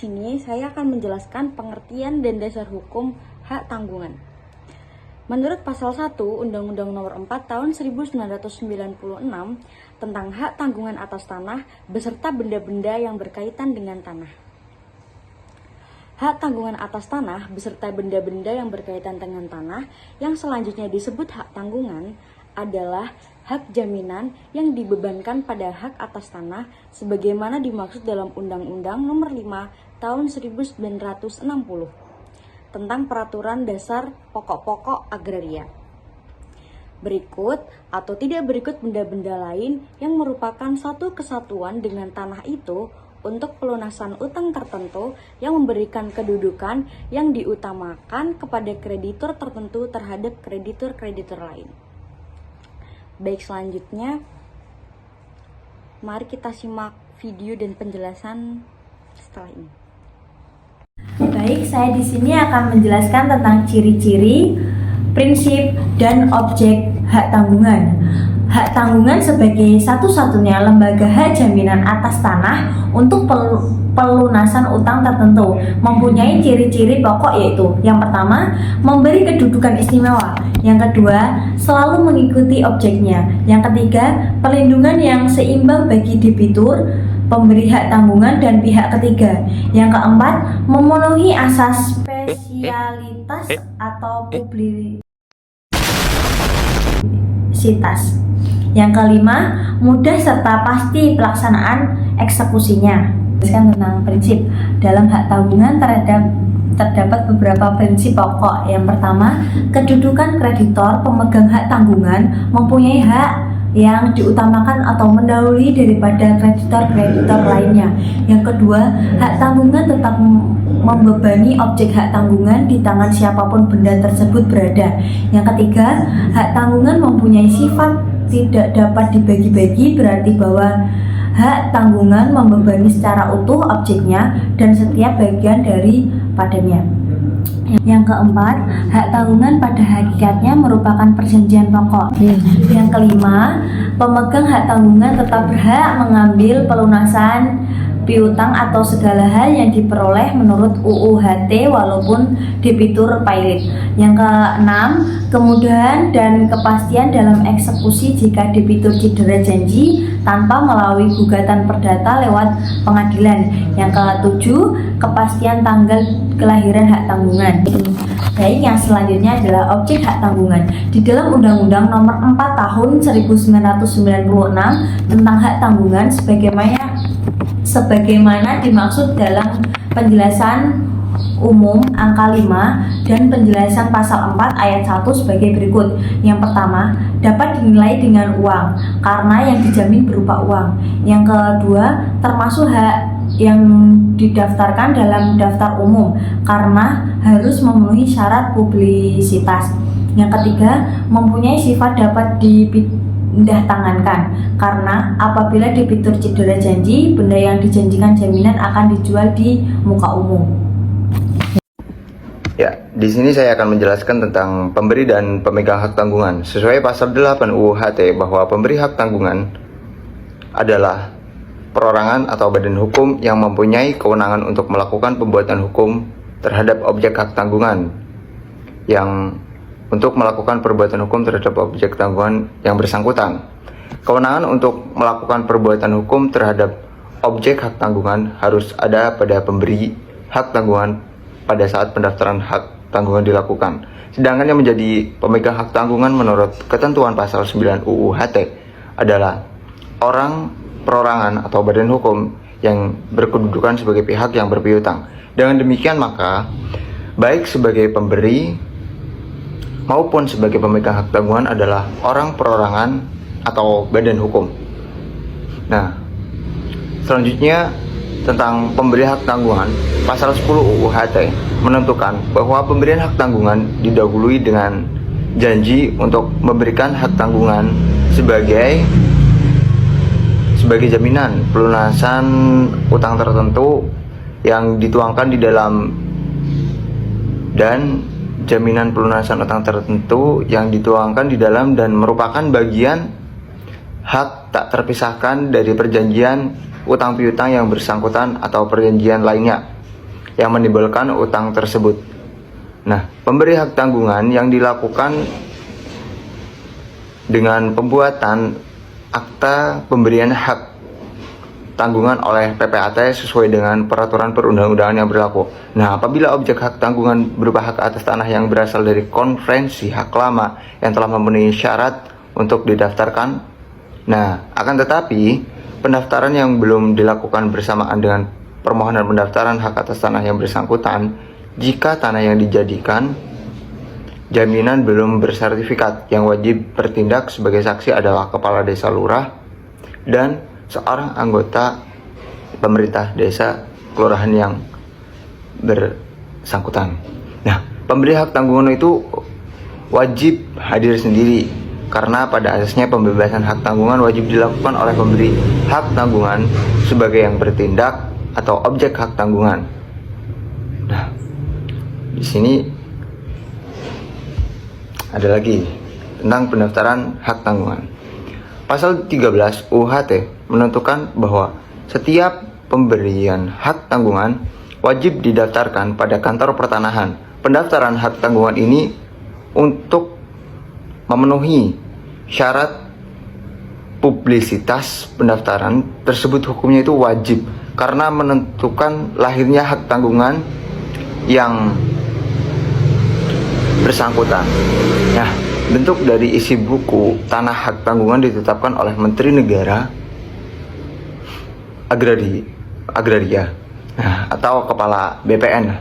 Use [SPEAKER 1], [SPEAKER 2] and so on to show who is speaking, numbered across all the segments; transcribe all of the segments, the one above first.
[SPEAKER 1] sini saya akan menjelaskan pengertian dan dasar hukum hak tanggungan. Menurut pasal 1 Undang-Undang Nomor 4 Tahun 1996 tentang hak tanggungan atas tanah beserta benda-benda yang berkaitan dengan tanah. Hak tanggungan atas tanah beserta benda-benda yang berkaitan dengan tanah yang selanjutnya disebut hak tanggungan adalah hak jaminan yang dibebankan pada hak atas tanah sebagaimana dimaksud dalam Undang-Undang Nomor 5 Tahun 1960 tentang Peraturan Dasar Pokok-pokok Agraria. Berikut atau tidak berikut benda-benda lain yang merupakan satu kesatuan dengan tanah itu untuk pelunasan utang tertentu yang memberikan kedudukan yang diutamakan kepada kreditur tertentu terhadap kreditur-kreditur lain. Baik, selanjutnya mari kita simak video dan penjelasan setelah ini.
[SPEAKER 2] Baik, saya di sini akan menjelaskan tentang ciri-ciri, prinsip, dan objek hak tanggungan. Hak tanggungan sebagai satu-satunya lembaga hak jaminan atas tanah untuk pelunasan utang tertentu mempunyai ciri-ciri pokok, yaitu yang pertama, memberi kedudukan istimewa, yang kedua, selalu mengikuti objeknya, yang ketiga, perlindungan yang seimbang bagi debitur, pemberi hak tanggungan, dan pihak ketiga, yang keempat, memenuhi asas spesialitas atau publisitas, yang kelima, mudah serta pasti pelaksanaan eksekusinya. Tentang prinsip dalam hak tanggungan terdapat beberapa prinsip pokok. Yang pertama, kedudukan kreditor pemegang hak tanggungan mempunyai hak yang diutamakan atau mendahului daripada kreditor-kreditor lainnya. Yang kedua, hak tanggungan tetap membebani objek hak tanggungan di tangan siapapun benda tersebut berada. Yang ketiga, hak tanggungan mempunyai sifat tidak dapat dibagi-bagi, berarti bahwa hak tanggungan membebani secara utuh objeknya dan setiap bagian daripadanya. Yang keempat, hak tanggungan pada hakikatnya merupakan perjanjian pokok. Yang kelima, pemegang hak tanggungan tetap berhak mengambil pelunasan piutang atau segala hal yang diperoleh menurut UU HT walaupun debitur pailit. Yang keenam, kemudahan dan kepastian dalam eksekusi jika debitur cedera janji tanpa melalui gugatan perdata lewat pengadilan. Yang ketujuh, kepastian tanggal kelahiran hak tanggungan. Baik, yang selanjutnya adalah objek hak tanggungan. Di dalam Undang-Undang Nomor 4 Tahun 1996 tentang hak tanggungan sebagaimana dimaksud dalam penjelasan umum angka 5 dan penjelasan pasal 4 ayat 1 sebagai berikut. Yang pertama, dapat dinilai dengan uang karena yang dijamin berupa uang. Yang kedua, termasuk hak yang didaftarkan dalam daftar umum karena harus memenuhi syarat publisitas. Yang ketiga, mempunyai sifat dapat dipindah tangankan karena apabila debitur cedera janji, benda yang dijanjikan jaminan akan dijual di muka umum.
[SPEAKER 3] Ya, di sini saya akan menjelaskan tentang pemberi dan pemegang hak tanggungan. Sesuai pasal 8 UU HT bahwa pemberi hak tanggungan adalah perorangan atau badan hukum yang mempunyai kewenangan untuk melakukan pembuatan hukum terhadap objek hak tanggungan. Yang untuk melakukan perbuatan hukum terhadap objek tanggungan yang bersangkutan. Kewenangan untuk melakukan perbuatan hukum terhadap objek hak tanggungan harus ada pada pemberi hak tanggungan pada saat pendaftaran hak tanggungan dilakukan. Sedangkan yang menjadi pemegang hak tanggungan menurut ketentuan pasal 9 UU HT adalah orang, perorangan atau badan hukum yang berkedudukan sebagai pihak yang berpiutang. Dengan demikian maka baik sebagai pemberi maupun sebagai pemegang hak tanggungan adalah orang, perorangan atau badan hukum. Nah, selanjutnya tentang pemberi hak tanggungan, pasal 10 UU HT menentukan bahwa pemberian hak tanggungan didahului dengan janji untuk memberikan hak tanggungan sebagai jaminan pelunasan utang tertentu yang dituangkan di dalam dan jaminan pelunasan utang tertentu yang dituangkan di dalam dan merupakan bagian hak tak terpisahkan dari perjanjian utang piutang yang bersangkutan atau perjanjian lainnya. yang menimbulkan utang tersebut. Nah, pemberi hak tanggungan yang dilakukan dengan pembuatan akta pemberian hak tanggungan oleh PPAT sesuai dengan peraturan perundang-undangan yang berlaku. Nah, apabila objek hak tanggungan berupa hak atas tanah yang berasal dari konferensi hak lama yang telah memenuhi syarat untuk didaftarkan, nah, akan tetapi pendaftaran yang belum dilakukan bersamaan dengan permohonan pendaftaran hak atas tanah yang bersangkutan, jika tanah yang dijadikan jaminan belum bersertifikat, yang wajib bertindak sebagai saksi adalah kepala desa lurah dan seorang anggota pemerintah desa kelurahan yang bersangkutan. Nah, pemberi hak tanggungan itu wajib hadir sendiri, karena pada asasnya pembebasan hak tanggungan wajib dilakukan oleh pemberi hak tanggungan sebagai yang bertindak atau objek hak tanggungan. Nah, di sini ada lagi tentang pendaftaran hak tanggungan. Pasal 13 UHT menentukan bahwa setiap pemberian hak tanggungan wajib didaftarkan pada kantor pertanahan. Pendaftaran hak tanggungan ini untuk memenuhi syarat publisitas pendaftaran tersebut, hukumnya itu wajib karena menentukan lahirnya hak tanggungan yang bersangkutan. Nah, bentuk dari isi buku tanah hak tanggungan ditetapkan oleh Menteri Negara Agraria, atau Kepala BPN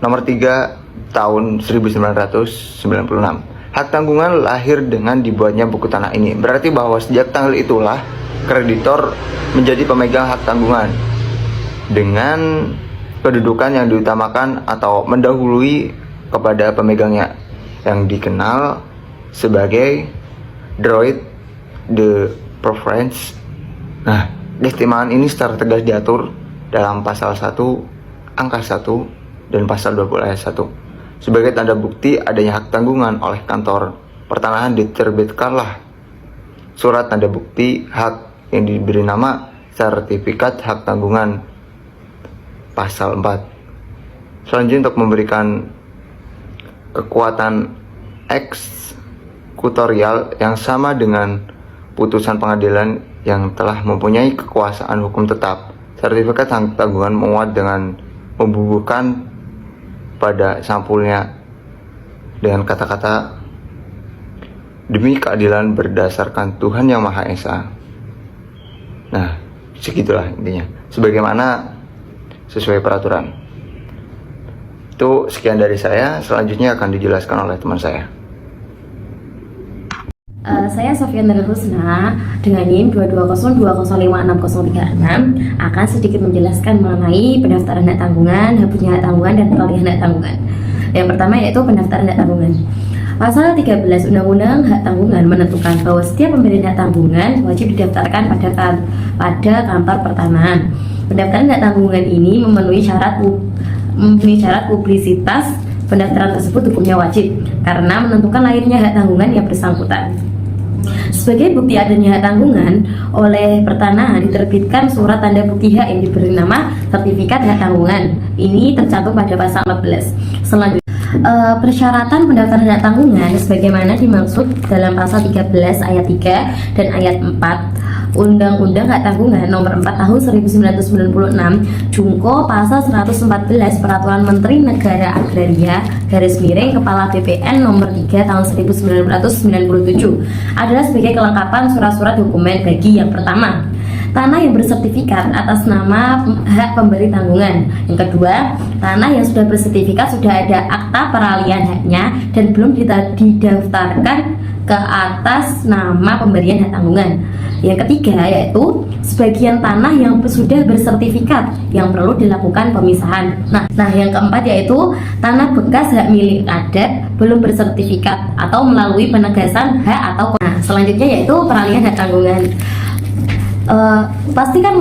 [SPEAKER 3] nomor 3 tahun 1996. Hak tanggungan lahir dengan dibuatnya buku tanah ini. Berarti bahwa sejak tanggal itulah kreditor menjadi pemegang hak tanggungan dengan kedudukan yang diutamakan atau mendahului kepada pemegangnya, yang dikenal sebagai droit de préférence. Nah, keistimewaan ini secara tegas diatur dalam pasal 1 angka 1 dan pasal 20 ayat 1. Sebagai tanda bukti adanya hak tanggungan oleh kantor pertanahan, diterbitkanlah surat tanda bukti hak yang diberi nama sertifikat hak tanggungan pasal 4. Selanjutnya, untuk memberikan kekuatan eksekutorial yang sama dengan putusan pengadilan yang telah mempunyai kekuasaan hukum tetap, sertifikat hak tanggungan memuat dengan membubuhkan pada sampulnya dengan kata-kata demi keadilan berdasarkan Tuhan Yang Maha Esa. Nah, segitulah intinya, sebagaimana sesuai peraturan. Itu sekian dari saya, selanjutnya akan dijelaskan oleh teman saya.
[SPEAKER 2] Saya Sofian Nurul Husna dengan NIM 220205606 akan sedikit menjelaskan mengenai pendaftaran hak tanggungan, hapusnya hak tanggungan, dan peralihan hak tanggungan. Yang pertama yaitu pendaftaran hak tanggungan. Pasal 13 Undang-Undang Hak Tanggungan menentukan bahwa setiap pemberian hak tanggungan wajib didaftarkan pada kantor pertanahan. Pendaftaran hak tanggungan ini memenuhi syarat publisitas. Pendaftaran tersebut hukumnya wajib karena menentukan lahirnya hak tanggungan yang bersangkutan. Sebagai bukti adanya hak tanggungan, oleh pertanahan diterbitkan surat tanda bukti hak yang diberi nama sertifikat hak tanggungan. Ini tercantum pada pasal 14. Selanjutnya, persyaratan pendaftaran hak tanggungan sebagaimana dimaksud dalam pasal 13 ayat 3 dan ayat 4 Undang-Undang Hak Tanggungan Nomor 4 Tahun 1996 Jungko Pasal 114 Peraturan Menteri Negara Agraria Kepala BPN Nomor 3 Tahun 1997 adalah sebagai kelengkapan surat-surat dokumen bagi yang pertama, tanah yang bersertifikat atas nama hak pemberi tanggungan. Yang kedua, tanah yang sudah bersertifikat sudah ada akta peralihan haknya dan belum didaftarkan ke atas nama pemberian hak tanggungan. Yang ketiga yaitu sebagian tanah yang sudah bersertifikat yang perlu dilakukan pemisahan. Nah, yang keempat yaitu tanah bekas hak milik adat belum bersertifikat atau melalui penegasan hak atau. Nah, selanjutnya yaitu peralihan hak tanggungan. Pasti kan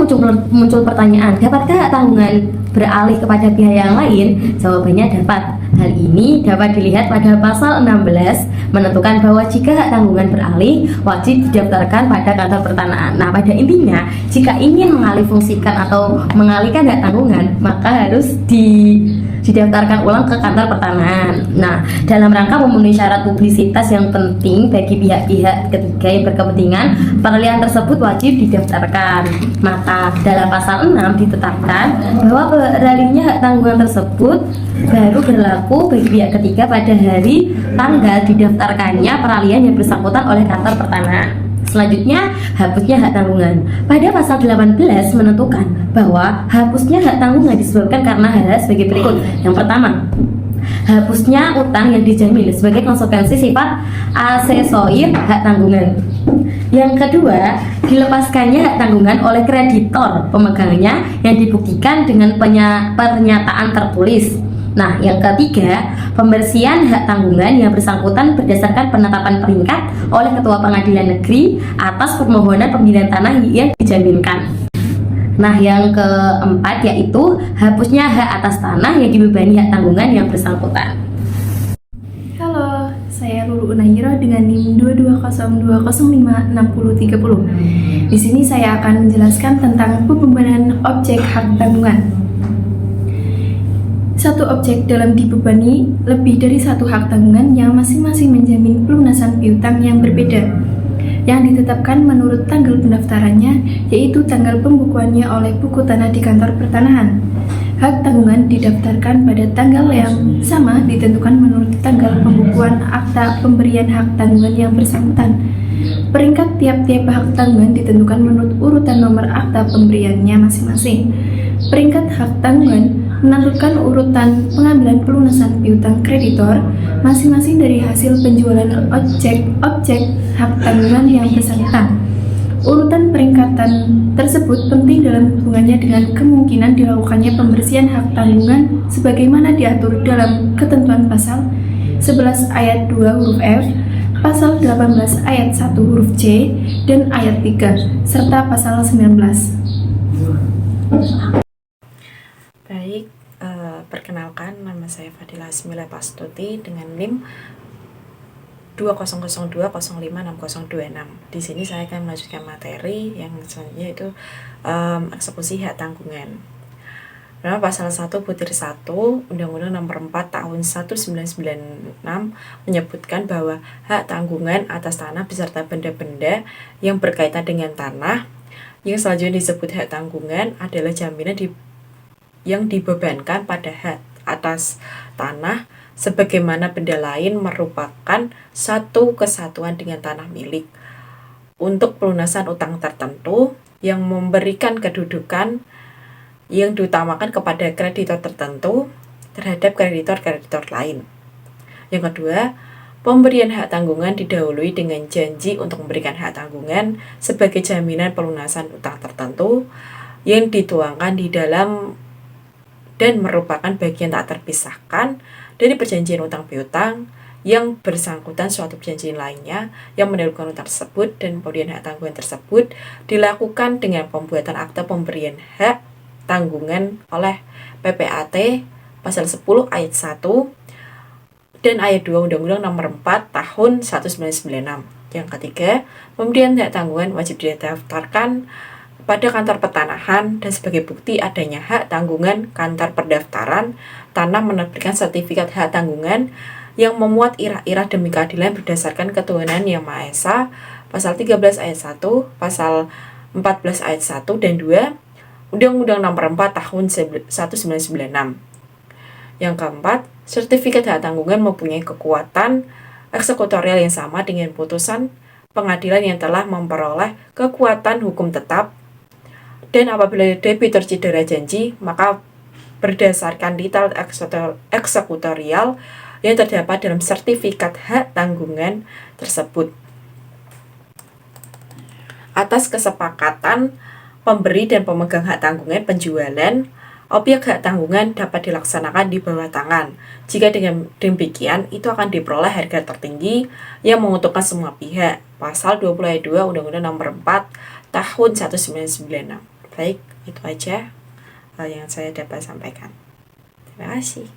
[SPEAKER 2] muncul pertanyaan, dapatkah hak tanggungan beralih kepada pihak yang lain? Jawabannya dapat. Hal ini dapat dilihat pada pasal 16 menentukan bahwa jika hak tanggungan beralih wajib didaftarkan pada kantor pertanahan. Nah, pada intinya jika ingin mengalihfungsikan atau mengalihkan hak tanggungan maka harus didaftarkan ulang ke kantor pertanahan. Nah, dalam rangka memenuhi syarat publisitas yang penting bagi pihak-pihak ketiga yang berkepentingan, peralihan tersebut wajib didaftarkan. Maka dalam pasal 6 ditetapkan bahwa beralihnya hak tanggungan tersebut baru berlaku bagi pihak ketiga pada hari tanggal didaftarkannya peralihan yang bersangkutan oleh kantor pertanahan. Selanjutnya, hapusnya hak tanggungan. Pada pasal 18 menentukan bahwa hapusnya hak tanggungan disebabkan karena hal-hal sebagai berikut. Yang pertama, hapusnya utang yang dijamin sebagai konsekuensi sifat asesorir hak tanggungan. Yang kedua, dilepaskannya hak tanggungan oleh kreditor pemegangnya yang dibuktikan dengan pernyataan tertulis. Nah, yang ketiga, pembersihan hak tanggungan yang bersangkutan berdasarkan penetapan peringkat oleh Ketua Pengadilan Negeri atas permohonan pembelian tanah yang dijaminkan. Nah, yang keempat yaitu hapusnya hak atas tanah yang dibebani hak tanggungan yang bersangkutan.
[SPEAKER 4] Halo, saya Lulu Unayiro dengan NIM 2202056030. Di sini saya akan menjelaskan tentang pembebanan objek hak tanggungan. Satu objek dalam dibebani lebih dari satu hak tanggungan yang masing-masing menjamin pelunasan piutang yang berbeda, yang ditetapkan menurut tanggal pendaftarannya, yaitu tanggal pembukuannya oleh buku tanah di kantor pertanahan. Hak tanggungan didaftarkan pada tanggal yang sama ditentukan menurut tanggal pembukuan akta pemberian hak tanggungan yang bersangkutan. Peringkat tiap-tiap hak tanggungan ditentukan menurut urutan nomor akta pemberiannya masing-masing. Peringkat hak tanggungan menentukan urutan pengambilan pelunasan piutang kreditor masing-masing dari hasil penjualan objek hak tanggungan yang bersangkutan. Urutan peringkatan tersebut penting dalam hubungannya dengan kemungkinan dilakukannya pembersihan hak tanggungan sebagaimana diatur dalam ketentuan pasal 11 ayat 2 huruf F, pasal 18 ayat 1 huruf C, dan ayat 3, serta pasal 19.
[SPEAKER 5] Baik, perkenalkan nama saya Fadila Asmila Pastuti dengan NIM 2002056026. Di sini saya akan melanjutkan materi yang selanjutnya yaitu eksekusi hak tanggungan. Nah, pasal 1 butir 1 Undang-Undang Nomor 4 Tahun 1996 menyebutkan bahwa hak tanggungan atas tanah beserta benda-benda yang berkaitan dengan tanah yang selanjutnya disebut hak tanggungan adalah jaminan yang dibebankan pada hak atas tanah sebagaimana benda lain merupakan satu kesatuan dengan tanah milik untuk pelunasan utang tertentu yang memberikan kedudukan yang diutamakan kepada kreditor tertentu terhadap kreditor-kreditor lain. Yang kedua, pemberian hak tanggungan didahului dengan janji untuk memberikan hak tanggungan sebagai jaminan pelunasan utang tertentu yang dituangkan di dalam dan merupakan bagian tak terpisahkan dari perjanjian utang piutang yang bersangkutan suatu perjanjian lainnya yang mendahulukan utang tersebut, dan pemberian hak tanggungan tersebut dilakukan dengan pembuatan akta pemberian hak tanggungan oleh PPAT pasal 10 ayat 1 dan ayat 2 Undang-Undang Nomor 4 Tahun 1996. Yang ketiga, pemberian hak tanggungan wajib didaftarkan pada kantor pertanahan dan sebagai bukti adanya hak tanggungan kantor pendaftaran tanah menerbitkan sertifikat hak tanggungan yang memuat irah-irah demi keadilan berdasarkan ketuhanan yang Maha Esa pasal 13 ayat 1, pasal 14 ayat 1 dan 2 Undang-Undang Nomor 4 Tahun 1996. Yang keempat, sertifikat hak tanggungan mempunyai kekuatan eksekutorial yang sama dengan putusan pengadilan yang telah memperoleh kekuatan hukum tetap. Dan apabila debitur cedera janji, maka berdasarkan detail eksekutorial yang terdapat dalam sertifikat hak tanggungan tersebut. Atas kesepakatan pemberi dan pemegang hak tanggungan penjualan, objek hak tanggungan dapat dilaksanakan di bawah tangan. Jika dengan demikian, itu akan diperoleh harga tertinggi yang menguntungkan semua pihak. Pasal 20 ayat 2 Undang-Undang Nomor 4 Tahun 1996. Baik, itu aja yang saya dapat sampaikan. Terima kasih.